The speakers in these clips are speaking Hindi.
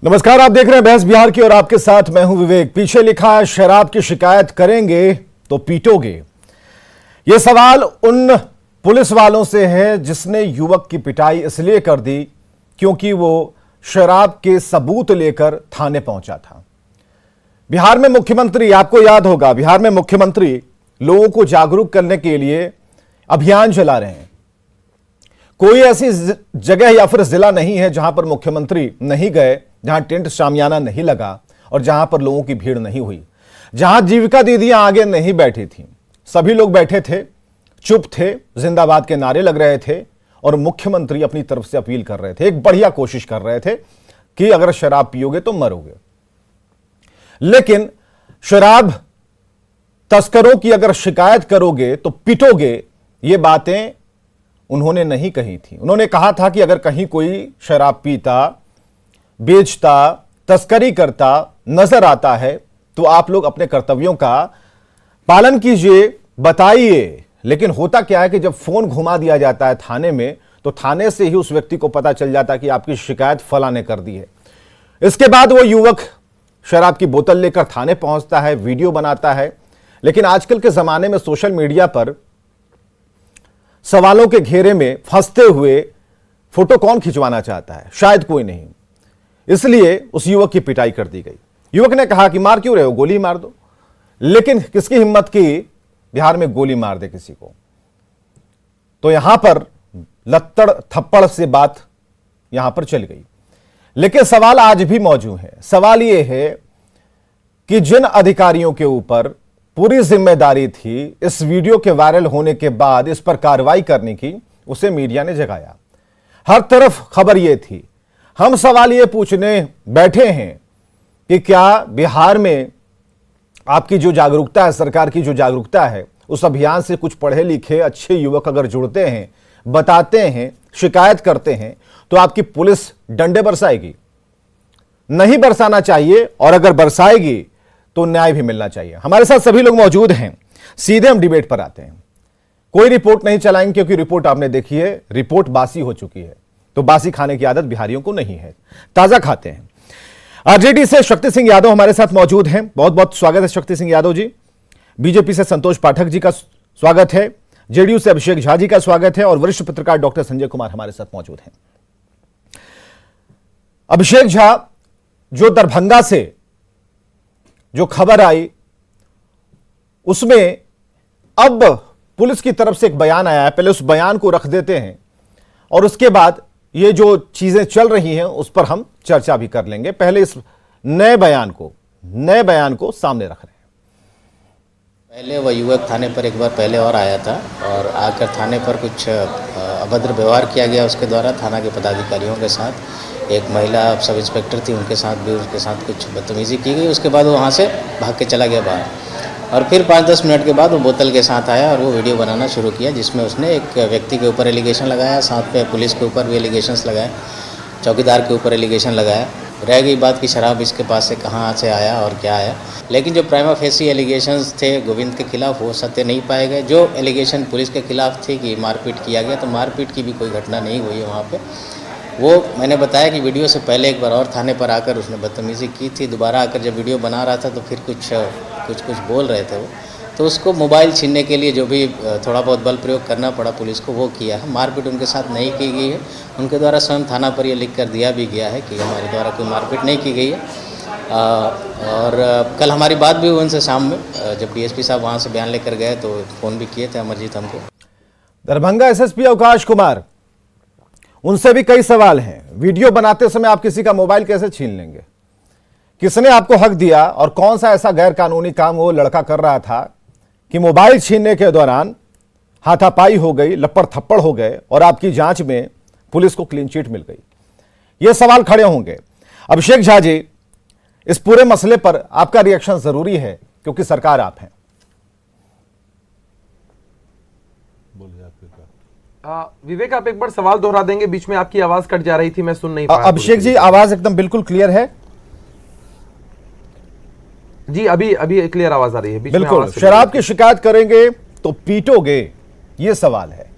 नमस्कार, आप देख रहे हैं बहस बिहार की और आपके साथ मैं हूं विवेक। पीछे लिखा है शराब की शिकायत करेंगे तो पीटोगे। यह सवाल उन पुलिस वालों से है जिसने युवक की पिटाई इसलिए कर दी क्योंकि वो शराब के सबूत लेकर थाने पहुंचा था। बिहार में मुख्यमंत्री, आपको याद होगा, बिहार में मुख्यमंत्री लोगों को जागरूक करने के लिए अभियान चला रहे हैं। कोई ऐसी जगह या फिर जिला नहीं है जहां पर मुख्यमंत्री नहीं गए, जहां टेंट शामियाना नहीं लगा और जहां पर लोगों की भीड़ नहीं हुई, जहां जीविका दीदियां आगे नहीं बैठी थी। सभी लोग बैठे थे, चुप थे, जिंदाबाद के नारे लग रहे थे और मुख्यमंत्री अपनी तरफ से अपील कर रहे थे, एक बढ़िया कोशिश कर रहे थे कि अगर शराब पियोगे तो मरोगे। लेकिन शराब तस्करों की अगर शिकायत करोगे तो पिटोगे, ये बातें उन्होंने नहीं कही थी। उन्होंने कहा था कि अगर कहीं कोई शराब पीता, बेचता, तस्करी करता नजर आता है तो आप लोग अपने कर्तव्यों का पालन कीजिए, बताइए। लेकिन होता क्या है कि जब फोन घुमा दिया जाता है थाने में, तो थाने से ही उस व्यक्ति को पता चल जाता है कि आपकी शिकायत फला ने कर दी है। इसके बाद वो युवक शराब की बोतल लेकर थाने पहुंचता है, वीडियो बनाता है। लेकिन आजकल के जमाने में सोशल मीडिया पर सवालों के घेरे में फंसते हुए फोटो कौन खिंचवाना चाहता है? शायद कोई नहीं। इसलिए उस युवक की पिटाई कर दी गई। युवक ने कहा कि मार क्यों रहे हो, गोली मार दो। लेकिन किसकी हिम्मत की बिहार में गोली मार दे किसी को? तो यहां पर लत्तड़ थप्पड़ से बात यहां पर चल गई। लेकिन सवाल आज भी मौजूद है। सवाल यह है कि जिन अधिकारियों के ऊपर पूरी जिम्मेदारी थी इस वीडियो के वायरल होने के बाद इस पर कार्रवाई करने की, उसे मीडिया ने जगाया। हर तरफ खबर यह थी। हम सवाल यह पूछने बैठे हैं कि क्या बिहार में आपकी जो जागरूकता है, सरकार की जो जागरूकता है, उस अभियान से कुछ पढ़े लिखे अच्छे युवक अगर जुड़ते हैं, बताते हैं, शिकायत करते हैं, तो आपकी पुलिस डंडे बरसाएगी? नहीं बरसाना चाहिए, और अगर बरसाएगी तो न्याय भी मिलना चाहिए। हमारे साथ सभी लोग मौजूद हैं। सीधे हम डिबेट पर आते हैं। कोई रिपोर्ट नहीं चलाएंगे क्योंकि रिपोर्ट आपने देखी है, रिपोर्ट बासी हो चुकी है। तो बासी खाने की आदत बिहारियों को नहीं है, ताजा खाते हैं। आरजेडी से शक्ति सिंह यादव हमारे साथ मौजूद हैं। बहुत बहुत स्वागत है शक्ति सिंह यादव जी। बीजेपी से संतोष पाठक जी का स्वागत है। जेडीयू से अभिषेक झा जी का स्वागत है और वरिष्ठ पत्रकार डॉक्टर संजय कुमार हमारे साथ मौजूद हैं। अभिषेक झा, जो दरभंगा से जो खबर आई उसमें अब पुलिस की तरफ से एक बयान आया है। पहले उस बयान को रख देते हैं और उसके बाद ये जो चीजें चल रही हैं उस पर हम चर्चा भी कर लेंगे। पहले इस नए बयान को सामने रख रहे हैं। पहले वह युवक थाने पर एक बार पहले और आया था और आकर थाने पर कुछ अभद्र व्यवहार किया गया उसके द्वारा थाना के पदाधिकारियों के साथ। एक महिला सब इंस्पेक्टर थी, उनके साथ कुछ बदतमीजी की गई। उसके बाद वो वहाँ से भाग के चला गया बाहर और फिर 5-10 मिनट के बाद वो बोतल के साथ आया और वो वीडियो बनाना शुरू किया, जिसमें उसने एक व्यक्ति के ऊपर एलिगेशन लगाया, साथ में पुलिस के ऊपर भी एलिगेशंस लगाए, चौकीदार के ऊपर एलिगेशन लगाया। रह गई बात कि शराब इसके पास से कहाँ से आया और क्या आया। लेकिन जो प्राइमा फेसी एलिगेशंस थे गोविंद के खिलाफ वो सत्य नहीं पाए गए। जो एलिगेशन पुलिस के खिलाफ थे कि मारपीट किया गया, तो मारपीट की भी कोई घटना नहीं हुई है वहाँ पे। वो मैंने बताया कि वीडियो से पहले एक बार और थाने पर आकर उसने बदतमीज़ी की थी। दोबारा आकर जब वीडियो बना रहा था तो फिर कुछ बोल रहे थे वो, तो उसको मोबाइल छीनने के लिए जो भी थोड़ा बहुत बल प्रयोग करना पड़ा पुलिस को, वो किया है। मारपीट उनके साथ नहीं की गई है। उनके द्वारा स्वयं थाना पर ये लिख कर दिया भी गया है कि हमारे द्वारा कोई मारपीट नहीं की गई है। और कल हमारी बात भी हुई उनसे शाम में, जब डीएसपी साहब वहाँ से बयान लेकर गए तो फ़ोन भी किए थे अमरजीत हमको। दरभंगा एसएसपी अवकाश कुमार, उनसे भी कई सवाल हैं। वीडियो बनाते समय आप किसी का मोबाइल कैसे छीन लेंगे? किसने आपको हक दिया और कौन सा ऐसा गैर कानूनी काम वो लड़का कर रहा था कि मोबाइल छीनने के दौरान हाथापाई हो गई, लपड़ थप्पड़ हो गए और आपकी जांच में पुलिस को क्लीन चिट मिल गई? ये सवाल खड़े होंगे। अभिषेक झा जी, इस पूरे मसले पर आपका रिएक्शन जरूरी है क्योंकि सरकार आप हैं। विवेक, आप एक बार सवाल दोहरा देंगे? बीच में आपकी आवाज कट जा रही थी, मैं सुन नहीं पाया। अभिषेक जी, आवाज एकदम बिल्कुल क्लियर है जी? अभी क्लियर आवाज आ रही है। बिल्कुल। शराब की शिकायत करेंगे तो पीटोगे, ये सवाल है।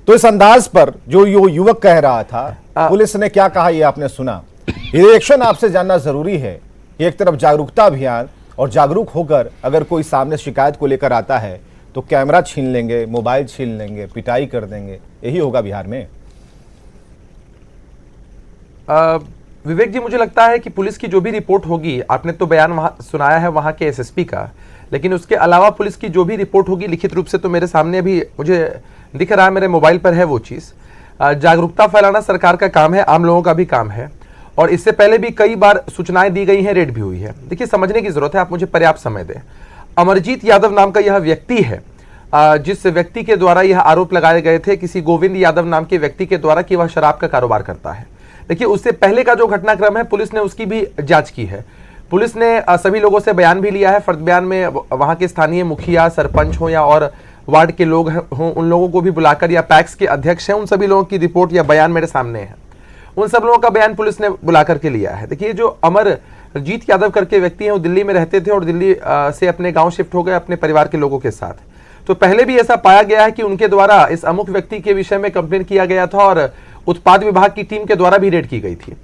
तो इस अंदाज पर जो युवक कह रहा था, पुलिस ने क्या कहा ये आपने सुना। ये रिएक्शन आपसे जानना जरूरी है। एक तरफ जागरूकता अभियान, और जागरूक होकर अगर कोई सामने शिकायत को लेकर आता है तो कैमरा छीन लेंगे, मोबाइल छीन लेंगे, पिटाई कर देंगे। यही होगा बिहार में। विवेक जी, मुझे लगता है कि पुलिस की जो भी रिपोर्ट होगी, आपने तो बयान वहां सुनाया है वहां के एसएसपी का, लेकिन उसके अलावा पुलिस की जो भी रिपोर्ट होगी लिखित रूप से, तो मेरे सामने अभी मुझे दिख रहा है, मेरे मोबाइल पर है वो चीज़। जागरूकता फैलाना सरकार का काम है, आम लोगों का भी काम है, और इससे पहले भी कई बार सूचनाएं दी गई हैं, रेड भी हुई है। देखिए, समझने की जरूरत है, आप मुझे पर्याप्त समय दें। अमरजीत यादव नाम का यह व्यक्ति है, जिस व्यक्ति के द्वारा यह आरोप लगाए गए थे किसी गोविंद यादव नाम के व्यक्ति के द्वारा कि वह शराब का कारोबार करता है। देखिए, उससे पहले का जो घटनाक्रम है, पुलिस ने उसकी भी जांच की है। पुलिस ने सभी लोगों से बयान भी लिया है। फर्द बयान में वहां के स्थानीय मुखिया, सरपंच हो या और वार्ड के लोग हों, उन लोगों को भी बुलाकर, या पैक्स के अध्यक्ष हैं, उन सभी लोगों की रिपोर्ट या बयान मेरे सामने है। उन सब लोगों का बयान पुलिस ने बुला करके लिया है। देखिए, जो अमरजीत यादव करके व्यक्ति हैं, वो दिल्ली में रहते थे और दिल्ली से अपने गांव शिफ्ट हो गए अपने परिवार के लोगों के साथ। तो पहले भी ऐसा पाया गया है कि उनके द्वारा इस अमुक व्यक्ति के विषय में कंप्लेन किया गया था और उत्पाद विभाग की टीम के द्वारा भी रेड की गई थी।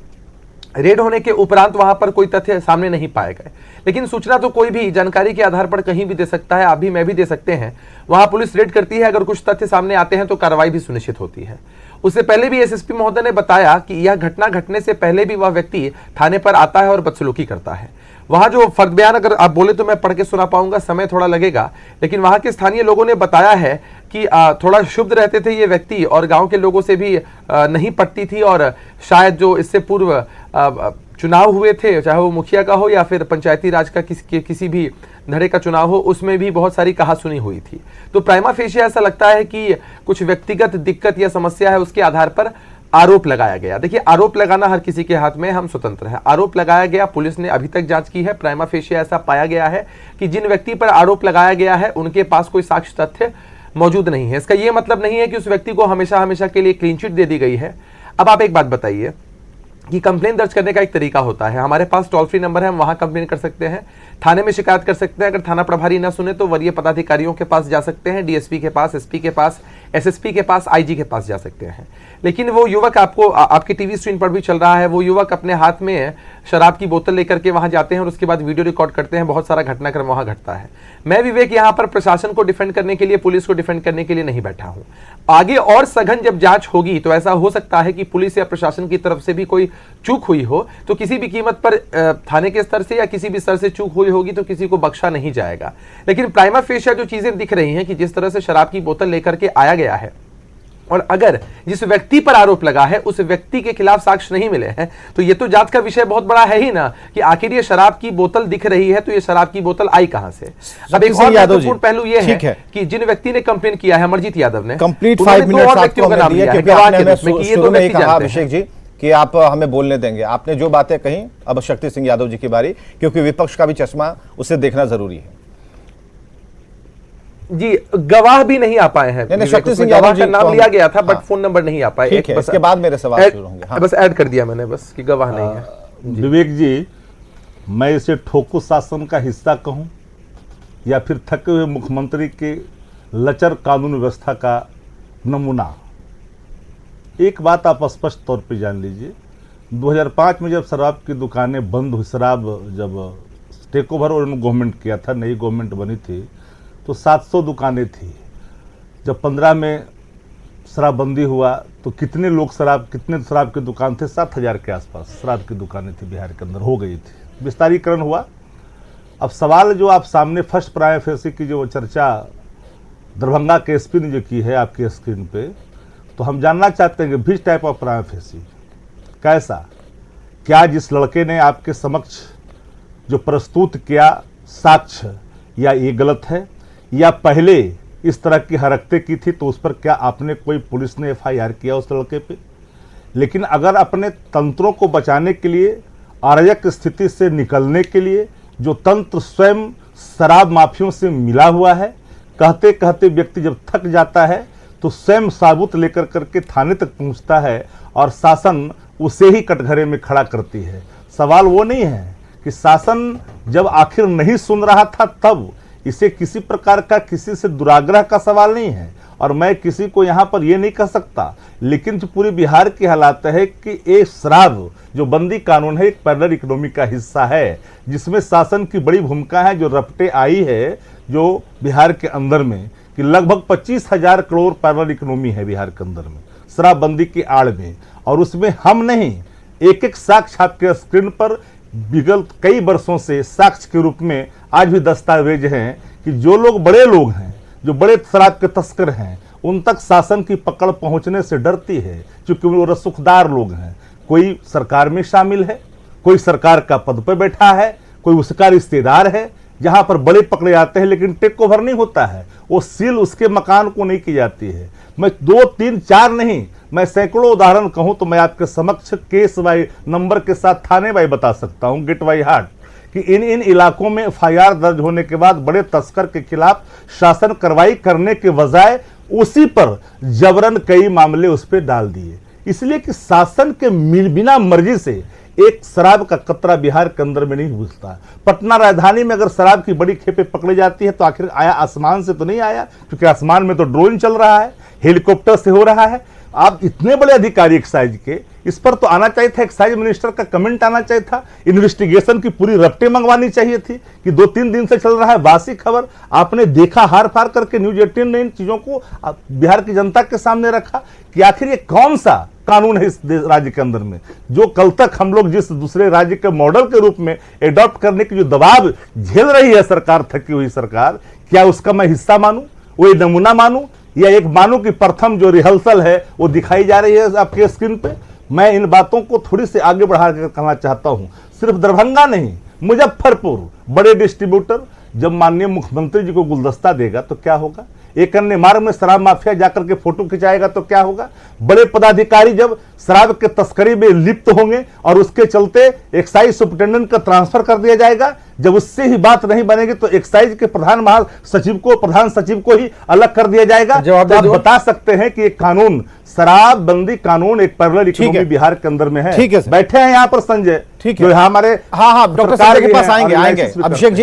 रेड होने के उपरांत वहां पर कोई तथ्य सामने नहीं पाए गए, लेकिन सूचना तो कोई भी जानकारी के आधार पर कहीं भी दे सकता है। आप भी, मैं भी दे सकते हैं। वहां पुलिस रेड करती है, अगर कुछ तथ्य सामने आते हैं तो कार्रवाई भी सुनिश्चित होती है। उससे पहले भी एसएसपी महोदय ने बताया कि यह घटना घटने से पहले भी वह व्यक्ति थाने पर आता है और बदसलूकी करता है। वहां जो फर्द बयान अगर आप बोले तो मैं पढ़ के सुना पाऊंगा, समय थोड़ा लगेगा, लेकिन वहां के स्थानीय लोगों ने बताया है कि थोड़ा शुभ रहते थे ये व्यक्ति, और गांव के लोगों से भी नहीं पटती थी, और शायद जो इससे पूर्व चुनाव हुए थे, चाहे वो मुखिया का हो या फिर पंचायती राज का किसी भी धड़े का चुनाव हो, उसमें भी बहुत सारी कहासुनी हुई थी। तो प्राइमा फेशिया ऐसा लगता है कि कुछ व्यक्तिगत दिक्कत या समस्या है, उसके आधार पर आरोप लगाया गया। देखिए, आरोप लगाना हर किसी के हाथ में, हम स्वतंत्र हैं। आरोप लगाया गया, पुलिस ने अभी तक जांच की है। प्राइमा फेशिया ऐसा पाया गया है कि जिन व्यक्ति पर आरोप लगाया गया है उनके पास कोई साक्ष्य तथ्य मौजूद नहीं है। इसका यह मतलब नहीं है कि उस व्यक्ति को हमेशा हमेशा के लिए क्लीन चिट दे दी गई है। अब आप एक बात बताइए कि कंप्लेन दर्ज करने का एक तरीका होता है। हमारे पास टोल फ्री नंबर है, हम वहां कंप्लेन कर सकते हैं, थाने में शिकायत कर सकते हैं। अगर थाना प्रभारी ना सुने तो वरीय पदाधिकारियों के पास जा सकते हैं, डीएसपी के पास, एसपी के पास, एसएसपी के पास, आईजी के पास जा सकते हैं। लेकिन वो युवक, आपको आपकी टीवी स्क्रीन पर भी चल रहा है, वो युवक अपने हाथ में शराब की बोतल लेकर के वहां जाते हैं और उसके बाद वीडियो रिकॉर्ड करते हैं। बहुत सारा घटनाक्रम वहां घटता है। मैं विवेक यहाँ पर प्रशासन को डिफेंड करने के लिए, पुलिस को डिफेंड करने के लिए नहीं बैठा हूं। आगे और सघन जब जांच होगी तो ऐसा हो सकता है कि पुलिस या प्रशासन की तरफ से भी कोई चूक हुई हो, तो किसी भी कीमत पर थाने के स्तर से या किसी भी स्तर से चूक हुई होगी तो किसी को बख्शा नहीं जाएगा। लेकिन प्राइमा फेशिया जो चीजें दिख रही हैं कि जिस तरह से शराब की बोतल लेकर के आया गया है, और अगर जिस व्यक्ति पर आरोप लगा है उस व्यक्ति के खिलाफ साक्ष्य नहीं मिले हैं, तो ये तो जांच का विषय बहुत बड़ा है ही ना, कि आखिर ये शराब की बोतल दिख रही है तो ये शराब की बोतल आई कहां से। अब एक और महत्वपूर्ण पहलू ये है कि जिन व्यक्ति ने कंप्लेन किया है, अमरजीत यादव ने, कंप्लीट 5 मिनट व्यक्तियों का नाम लिया है गवाह के रूप में कि ये दो व्यक्ति जानते हैं। अभिषेक जी कि आप हमें बोलने देंगे, आपने जो बातें कही, अब शक्ति सिंह यादव जी की बारी, क्योंकि विपक्ष का भी चश्मा उसे देखना जरूरी है। जी, गवाह भी नहीं आ पाए हैं। शक्ति सिंह यादव जी का नाम लिया गया था, बट फोन नंबर नहीं आ पाए। ठीक है, इसके बाद मेरे सवाल शुरू होंगे। हाँ। बस ऐड कर दिया मैंने, बस कि गवाह नहीं है। विवेक जी, मैं इसे ठोको शासन का हिस्सा कहूं या फिर थके हुए मुख्यमंत्री के लचर कानून व्यवस्था का नमूना, एक बात आप स्पष्ट तौर पे जान लीजिए। 2005 में जब शराब की दुकानें बंद हुई, शराब जब टेक ओवर और गवर्नमेंट किया था, नई गवर्नमेंट बनी थी, तो 700 दुकानें थी। जब 15 में शराबबंदी हुआ तो कितने शराब की दुकान थे? 7,000 के आसपास शराब की दुकानें थी बिहार के अंदर, हो गई थी। विस्तारीकरण हुआ। अब सवाल जो आप सामने फर्स्ट प्राइम फेसी की जो चर्चा दरभंगा के एसपी ने जो की है आपकी स्क्रीन पे, तो हम जानना चाहते हैं कि which type of prime facie, कैसा, क्या जिस लड़के ने आपके समक्ष जो प्रस्तुत किया साक्ष्य, या ये गलत है, या पहले इस तरह की हरकतें की थी तो उस पर क्या आपने कोई पुलिस ने एफआईआर किया उस लड़के पे? लेकिन अगर अपने तंत्रों को बचाने के लिए, अराजक स्थिति से निकलने के लिए, जो तंत्र स्वयं शराब माफियों से मिला हुआ है, कहते कहते व्यक्ति जब थक जाता है तो स्वयं साबुत लेकर करके थाने तक पहुंचता है और शासन उसे ही कटघरे में खड़ा करती है। सवाल वो नहीं है कि शासन जब आखिर नहीं सुन रहा था तब, इसे किसी प्रकार का किसी से दुराग्रह का सवाल नहीं है। और मैं किसी को यहाँ पर ये नहीं कह सकता, लेकिन जो पूरी बिहार की हालात है कि एक शराब जो बंदी कानून है एक पैरेलल इकोनॉमी का हिस्सा है, जिसमें शासन की बड़ी भूमिका है। जो रपटे आई है जो बिहार के अंदर में कि लगभग 25,000 करोड़ पैरेलल इकोनॉमी है बिहार के अंदर में शराबबंदी की आड़ में, और उसमें हम नहीं, एक एक साक्ष्य आपके स्क्रीन पर विगत कई वर्षों से साक्ष्य के रूप में आज भी दस्तावेज हैं कि जो लोग बड़े लोग हैं, जो बड़े शराब के तस्कर हैं, उन तक शासन की पकड़ पहुंचने से डरती है, क्योंकि वो रसूखदार लोग हैं। कोई सरकार में शामिल है, कोई सरकार का पद पर बैठा है, कोई उसका रिश्तेदार है, जहां पर बड़े पकड़े जाते हैं लेकिन टेक ओवर नहीं होता है, वो सील उसके मकान को नहीं की जाती है। मैं 2, 3, 4 नहीं, मैं सैकड़ों उदाहरण कहूं तो मैं आपके समक्ष केस वाई नंबर के साथ थाने वाई बता सकता हूं, गेट वाई हार्ट, कि इन इलाकों में FIR दर्ज होने के बाद बड़े तस्कर के खिलाफ शासन कार्रवाई करने के बजाय उसी पर जबरन कई मामले उस पर डाल दिए, इसलिए कि शासन के बिना मर्जी से एक शराब का कतरा बिहार के अंदर में नहीं घुसता। पटना राजधानी में अगर शराब की बड़ी खेपें पकड़ी जाती है तो आखिर आया आसमान से तो नहीं आया, क्योंकि आसमान में तो ड्रोन चल रहा है, हेलीकॉप्टर से हो रहा है। आप इतने बड़े अधिकारी एक्साइज के, इस पर तो आना चाहिए था, एक्साइज मिनिस्टर का कमेंट आना चाहिए था, इन्वेस्टिगेशन की पूरी रपटे मंगवानी चाहिए थी कि 2-3 दिन से चल रहा है बासी खबर, आपने देखा हार फार करके न्यूज 18 ने इन चीजों को बिहार की जनता के सामने रखा कि आखिर ये कौन सा कानून है इस राज्य के अंदर में, जो कल तक हम लोग जिस दूसरे राज्य के मॉडल के रूप में एडॉप्ट करने की जो दबाव झेल रही है सरकार, थकी हुई सरकार, क्या उसका मैं हिस्सा मानूं, वो नमूना मानूं, या एक मानूं कि प्रथम जो रिहर्सल है वो दिखाई जा रही है आपके स्क्रीन पे। मैं इन बातों को थोड़ी सी आगे बढ़ा कर कहना चाहता हूं। सिर्फ दरभंगा नहीं, मुजफ्फरपुर बड़े डिस्ट्रीब्यूटर जब माननीय मुख्यमंत्री जी को गुलदस्ता देगा तो क्या होगा, एक अन्य मार्ग में शराब माफिया जाकर के फोटो खिंचाएगा तो क्या होगा, बड़े पदाधिकारी जब शराब के तस्करी में लिप्त होंगे और उसके चलते एक्साइज सुपरिटेंडेंट का ट्रांसफर कर दिया जाएगा, जब उससे ही बात नहीं बनेगी तो एक्साइज के प्रधान महासचिव को, प्रधान सचिव को ही अलग कर दिया जाएगा। तो आप बता सकते हैं कि एक कानून, शराबबंदी कानून एक पैरेलल इकोनॉमी बिहार के अंदर में है। ठीक है, बैठे हैं यहाँ पर संजय, ठीक है, हमारे डॉक्टर साहब के पास आएंगे।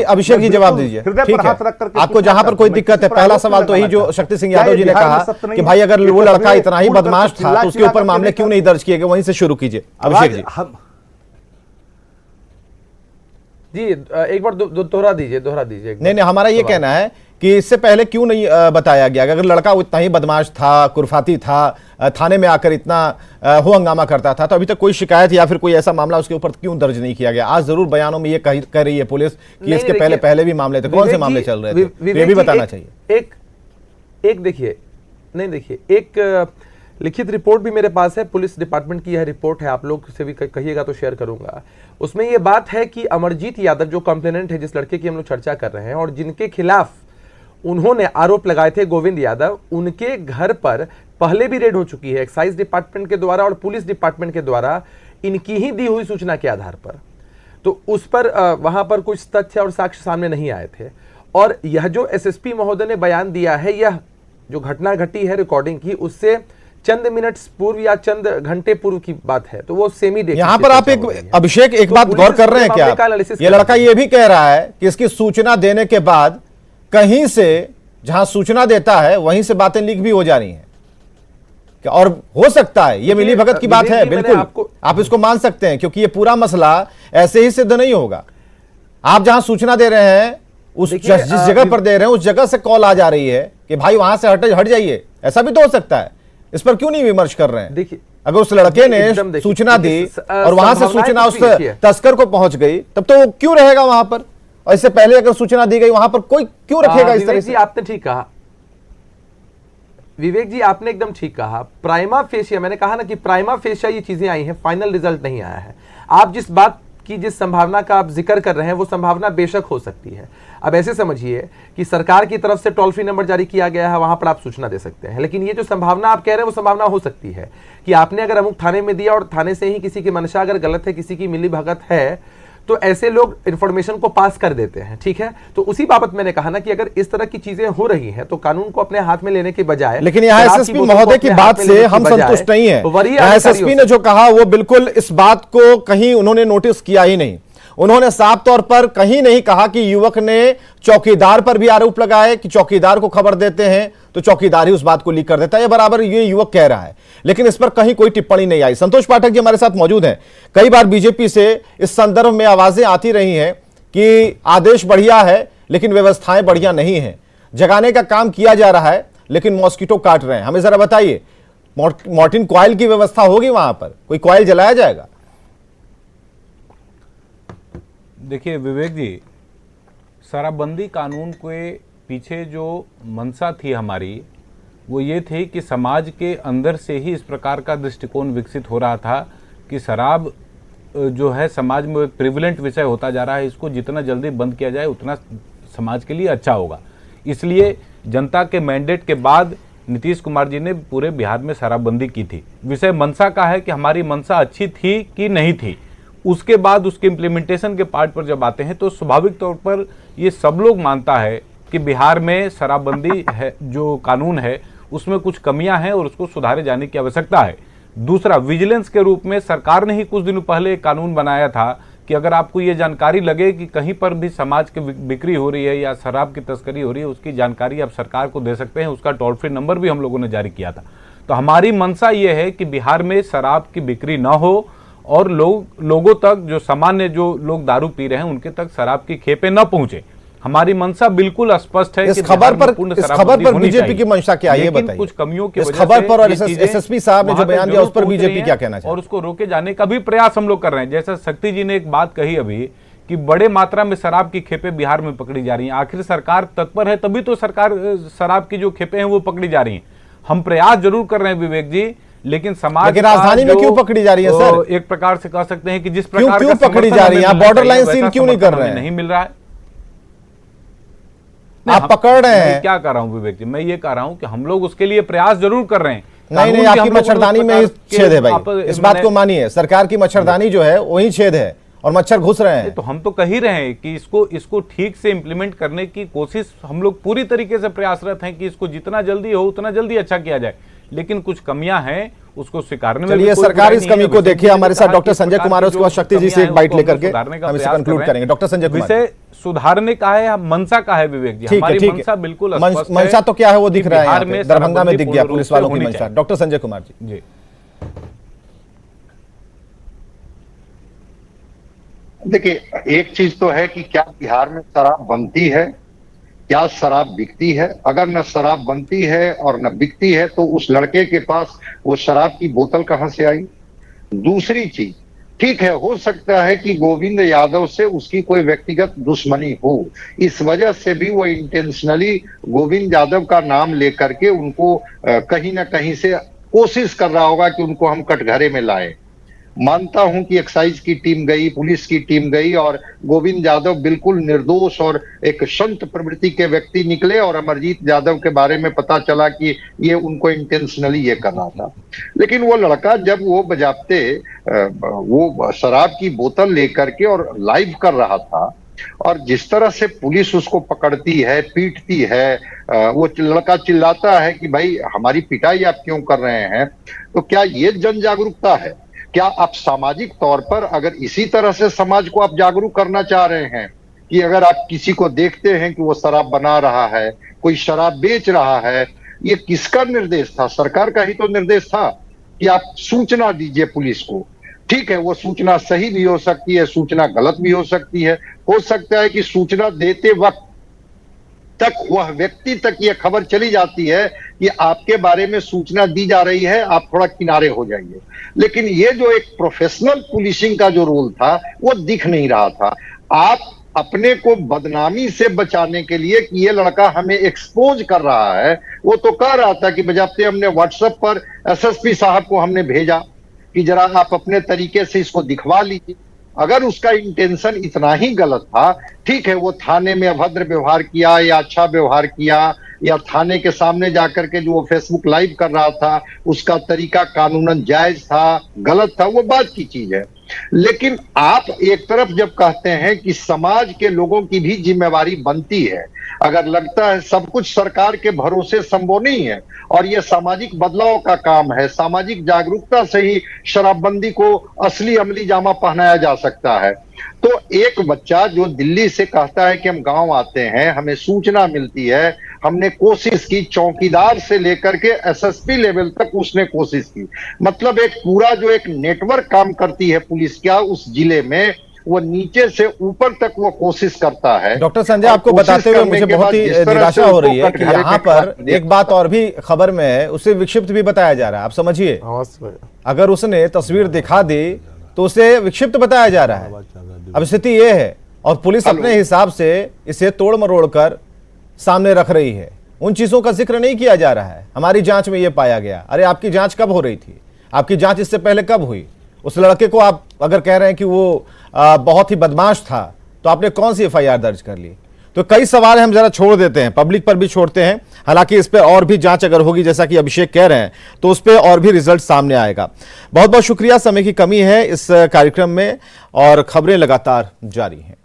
अभिषेक जी जवाब दीजिए। ठीक है, आपको जहां पर कोई दिक्कत है, पहला सवाल तो यही जो शक्ति सिंह यादव जी ने कहा कि भाई अगर वो लड़का इतना ही बदमाश था तो उसके ऊपर मामले क्यों नहीं दर्ज किए गए, वहीं से शुरू कीजिए अभिषेक जी। जी एक बार दोहरा दीजिए। नहीं, हमारा ये कहना है कि इससे पहले क्यों नहीं बताया गया, अगर लड़का इतना ही बदमाश था, कुरफाती था, थाने में आकर इतना हो हंगामा करता था, तो अभी तक कोई शिकायत या फिर कोई ऐसा मामला उसके ऊपर क्यों दर्ज नहीं किया गया। आज जरूर बयानों में ये कह रही है पुलिस कि इसके पहले भी मामले थे। कौन से मामले चल रहे थे, ये भी बताना चाहिए। एक देखिए, एक लिखित रिपोर्ट भी मेरे पास है, पुलिस डिपार्टमेंट की यह रिपोर्ट है, आप लोग से भी कहिएगा तो शेयर करूंगा। उसमें यह बात है कि अमरजीत यादव जो कंप्लेनेंट है, जिस लड़के की हम लोग चर्चा कर रहे हैं और जिनके खिलाफ उन्होंने आरोप लगाए थे, गोविंद यादव, उनके घर पर पहले भी रेड हो चुकी है एक्साइज डिपार्टमेंट के द्वारा और पुलिस डिपार्टमेंट के द्वारा, इनकी ही दी हुई सूचना के आधार पर। तो उस पर वहां पर कुछ तथ्य और साक्ष्य सामने नहीं आए थे। और यह जो एसएसपी महोदय ने बयान दिया है, यह जो घटना घटी है रिकॉर्डिंग की, उससे चंद मिनट पूर्व या चंद घंटे पूर्व की बात है, तो वो सेमी डेट। यहां पर आप अभिषेक एक बात गौर कर रहे हैं क्या, ये लड़का ये भी कह रहा है कि इसकी सूचना देने के बाद कहीं से जहां सूचना देता है वहीं से बातें लीक भी हो जा रही हैं, और हो सकता है ये मिली भगत की बात है, बिल्कुल आप इसको मान सकते हैं, क्योंकि ये पूरा मसला ऐसे ही सिद्ध नहीं होगा। आप जहां सूचना दे रहे हैं, उस जिस जगह पर दे रहे हैं उस जगह से कॉल आ जा रही है कि भाई वहां से हट जाइए, ऐसा भी तो हो सकता है। इस पर क्यों नहीं विमर्श कर रहे हैं? देखिए, अगर उस लड़के ने सूचना दी और वहां से सूचना उस तस्कर को पहुंच गई, तब तो वो क्यों रहेगा वहां पर, और इससे पहले अगर सूचना दी गई वहां पर कोई क्यों रखेगा इस तरह से? आपने ठीक कहा विवेक जी, आपने एकदम ठीक कहा। प्राइमा फेशिया, मैंने कहा ना कि प्राइमा फेशिया ये चीजें आई हैं, फाइनल रिजल्ट नहीं आया है। आप जिस बात की, जिस संभावना का आप जिक्र कर रहे हैं, वो संभावना बेशक हो सकती है। अब ऐसे समझिए कि सरकार की तरफ से टोल फ्री नंबर जारी किया गया है, वहां पर आप सूचना दे सकते हैं, लेकिन ये जो संभावना आप कह रहे हैं वो संभावना हो सकती है कि आपने अगर अमुक थाने में दिया और थाने से ही किसी की मंशा अगर गलत है, किसी की मिली भगत है, तो ऐसे लोग इंफॉर्मेशन को पास कर देते हैं। ठीक है, तो उसी बाबत मैंने कहा ना कि अगर इस तरह की चीजें हो रही हैं तो कानून को अपने हाथ में लेने के बजाय, लेकिन यहाँ एसएसपी महोदय की बात से हम संतुष्ट नहीं है। एसएसपी ने जो कहा वो बिल्कुल इस बात को कहीं उन्होंने नोटिस किया ही नहीं। उन्होंने साफ तौर पर कहीं नहीं कहा कि युवक ने चौकीदार पर भी आरोप लगाए कि चौकीदार को खबर देते हैं तो चौकीदार ही उस बात को लीक कर देता है। ये बराबर ये युवक कह रहा है, लेकिन इस पर कहीं कोई टिप्पणी नहीं आई। संतोष पाठक जी हमारे साथ मौजूद हैं। कई बार बीजेपी से इस संदर्भ में आवाजें आती रही हैं कि आदेश बढ़िया है लेकिन व्यवस्थाएं बढ़िया नहीं है, जगाने का काम किया जा रहा है लेकिन मॉस्किटो काट रहे हैं। हमें जरा बताइए, मॉर्टिन कॉइल की व्यवस्था होगी वहां पर? कोई कॉइल जलाया जाएगा? देखिए विवेक जी, शराबबंदी कानून के पीछे जो मंशा थी हमारी, वो ये थी कि समाज के अंदर से ही इस प्रकार का दृष्टिकोण विकसित हो रहा था कि शराब जो है समाज में एक प्रिविलेंट विषय होता जा रहा है, इसको जितना जल्दी बंद किया जाए उतना समाज के लिए अच्छा होगा। इसलिए जनता के मैंडेट के बाद नीतीश कुमार जी ने पूरे बिहार में शराबबंदी की थी। विषय मंशा का है कि हमारी मंशा अच्छी थी कि नहीं थी। उसके बाद उसके इम्प्लीमेंटेशन के पार्ट पर जब आते हैं तो स्वाभाविक तौर पर ये सब लोग मानता है कि बिहार में शराबबंदी है जो कानून है उसमें कुछ कमियां हैं और उसको सुधारे जाने की आवश्यकता है। दूसरा, विजिलेंस के रूप में सरकार ने ही कुछ दिनों पहले एक कानून बनाया था कि अगर आपको ये जानकारी लगे कि कहीं पर भी समाज की बिक्री हो रही है या शराब की तस्करी हो रही है, उसकी जानकारी आप सरकार को दे सकते हैं। उसका टोल फ्री नंबर भी हम लोगों ने जारी किया था। तो हमारी मंशा ये है कि बिहार में शराब की बिक्री ना हो और लोगों तक, जो सामान्य जो लोग दारू पी रहे हैं उनके तक शराब की खेपें न पहुंचे। हमारी मंशा बिल्कुल स्पष्ट है। इस खबर पर बीजेपी की मंशा क्या है ये बताइए। कुछ कमियों की इस खबर पर और एसएसपी साहब ने जो बयान दिया उस पर बीजेपी क्या कहना चाहिए? और उसको रोके जाने का भी प्रयास हम लोग कर रहे हैं। जैसा शक्ति जी ने एक बात कही अभी कि बड़े मात्रा में शराब की खेपें बिहार में पकड़ी जा रही हैं। आखिर सरकार तत्पर है तभी तो सरकार शराब की जो खेपें हैं वो पकड़ी जा रही हैं। हम प्रयास जरूर कर रहे हैं विवेक जी, लेकिन समाज राजधानी में क्यों पकड़ी जा रही है सर? एक प्रकार से कह सकते हैं कि जिस प्रकार क्यों पकड़ी जा रही है? बॉर्डर लाइन सील क्यों नहीं कर रहे हैं? नहीं मिल रहा है। आप पकड़ रहे हैं। क्या कर रहा हूं विवेक जी, मैं ये कह रहा हूं कि हम लोग उसके लिए प्रयास जरूर कर रहे हैं। नहीं, आपकी मच्छरदानी में ही छेद है भाई, इस बात को मानिए। सरकार की मच्छरदानी जो है वही छेद है और मच्छर घुस रहे हैं। तो हम तो कह ही रहे हैं कि इसको ठीक से इंप्लीमेंट करने की कोशिश हम लोग पूरी तरीके से प्रयासरत हैं कि इसको जितना जल्दी हो उतना जल्दी अच्छा किया जाए, लेकिन कुछ कमियां हैं उसको स्वीकारने में। चलिए, सरकार इस कमी को देखिए। हमारे साथ डॉक्टर संजय कुमार, उसके बाद शक्ति जी से एक बाइट लेकर के हम इसे कंक्लूड करेंगे। डॉक्टर संजय कुमार, विषय सुधारने का है, मंशा का है विवेक जी। हमारी मंशा बिल्कुल स्पष्ट है। मंशा तो क्या है वो दिख रहा है, दरभंगा में दिख गया पुलिस वालों की मंशा। डॉक्टर संजय कुमार जी। देखिए, एक चीज तो है कि क्या बिहार में शराब बनती है, क्या शराब बिकती है? अगर न शराब बनती है और न बिकती है तो उस लड़के के पास वो शराब की बोतल कहां से आई? दूसरी चीज, ठीक है, हो सकता है कि गोविंद यादव से उसकी कोई व्यक्तिगत दुश्मनी हो, इस वजह से भी वो इंटेंशनली गोविंद यादव का नाम लेकर के उनको कहीं ना कहीं से कोशिश कर रहा होगा कि उनको हम कटघरे में लाए। मानता हूं कि एक्साइज की टीम गई, पुलिस की टीम गई और गोविंद यादव बिल्कुल निर्दोष और एक संत प्रवृत्ति के व्यक्ति निकले और अमरजीत यादव के बारे में पता चला कि ये उनको इंटेंशनली ये कर रहा था। लेकिन वो लड़का जब वो बजाते वो शराब की बोतल लेकर के और लाइव कर रहा था और जिस तरह से पुलिस उसको पकड़ती है, पीटती है, वो लड़का चिल्लाता है कि भाई हमारी पिटाई आप क्यों कर रहे हैं, तो क्या ये जन जागरूकता है? क्या आप सामाजिक तौर पर अगर इसी तरह से समाज को आप जागरूक करना चाह रहे हैं कि अगर आप किसी को देखते हैं कि वो शराब बना रहा है, कोई शराब बेच रहा है, ये किसका निर्देश था? सरकार का ही तो निर्देश था कि आप सूचना दीजिए पुलिस को। ठीक है, वो सूचना सही भी हो सकती है, सूचना गलत भी हो सकती है। हो सकता है कि सूचना देते वक्त तक वह व्यक्ति तक यह खबर चली जाती है कि आपके बारे में सूचना दी जा रही है, आप थोड़ा किनारे हो जाइए। लेकिन ये जो एक प्रोफेशनल पुलिसिंग का जो रोल था वो दिख नहीं रहा था। आप अपने को बदनामी से बचाने के लिए कि ये लड़का हमें एक्सपोज कर रहा है, वो तो कह रहा था कि बजाते हमने व्हाट्सएप पर एसएसपी साहब को हमने भेजा कि जरा आप अपने तरीके से इसको दिखवा लीजिए। अगर उसका इंटेंशन इतना ही गलत था, ठीक है, वो थाने में अभद्र व्यवहार किया या अच्छा व्यवहार किया या थाने के सामने जाकर के जो वो फेसबुक लाइव कर रहा था उसका तरीका कानूनन जायज था, गलत था, वो बात की चीज है। लेकिन आप एक तरफ जब कहते हैं कि समाज के लोगों की भी जिम्मेवारी बनती है, अगर लगता है सब कुछ सरकार के भरोसे संभव नहीं है और यह सामाजिक बदलाव का काम है, सामाजिक जागरूकता से ही शराबबंदी को असली अमली जामा पहनाया जा सकता है, तो एक बच्चा जो दिल्ली से कहता है कि हम गांव आते हैं, हमें सूचना मिलती है, हमने कोशिश की, चौकीदार से लेकर के एसएसपी लेवल तक उसने कोशिश की, मतलब एक पूरा जो एक नेटवर्क काम करती है पुलिस क्या उस जिले में, वो नीचे से ऊपर तक वो कोशिश करता है। डॉक्टर संजय, आपको बताते हुए मुझे बहुत ही निराशा हो रही है कि यहाँ पर एक बात और भी खबर में है, उसे विक्षिप्त भी बताया जा रहा है। आप समझिए, अगर उसने तस्वीर दिखा दी तो उसे विक्षिप्त बताया जा रहा है। अब स्थिति यह है और पुलिस अपने हिसाब से इसे तोड़ मरोड़ कर सामने रख रही है, उन चीजों का जिक्र नहीं किया जा रहा है। हमारी जांच में यह पाया गया। अरे आपकी जांच कब हो रही थी? आपकी जांच इससे पहले कब हुई? उस लड़के को आप अगर कह रहे हैं कि वो बहुत ही बदमाश था, तो आपने कौन सी एफआईआर दर्ज कर ली? तो कई सवाल हम जरा छोड़ देते हैं, पब्लिक पर भी छोड़ते हैं। हालांकि इस पे और भी जांच अगर होगी, जैसा कि अभिषेक कह रहे हैं, तो उस पे और भी रिजल्ट सामने आएगा। बहुत बहुत शुक्रिया। समय की कमी है इस कार्यक्रम में और खबरें लगातार जारी हैं।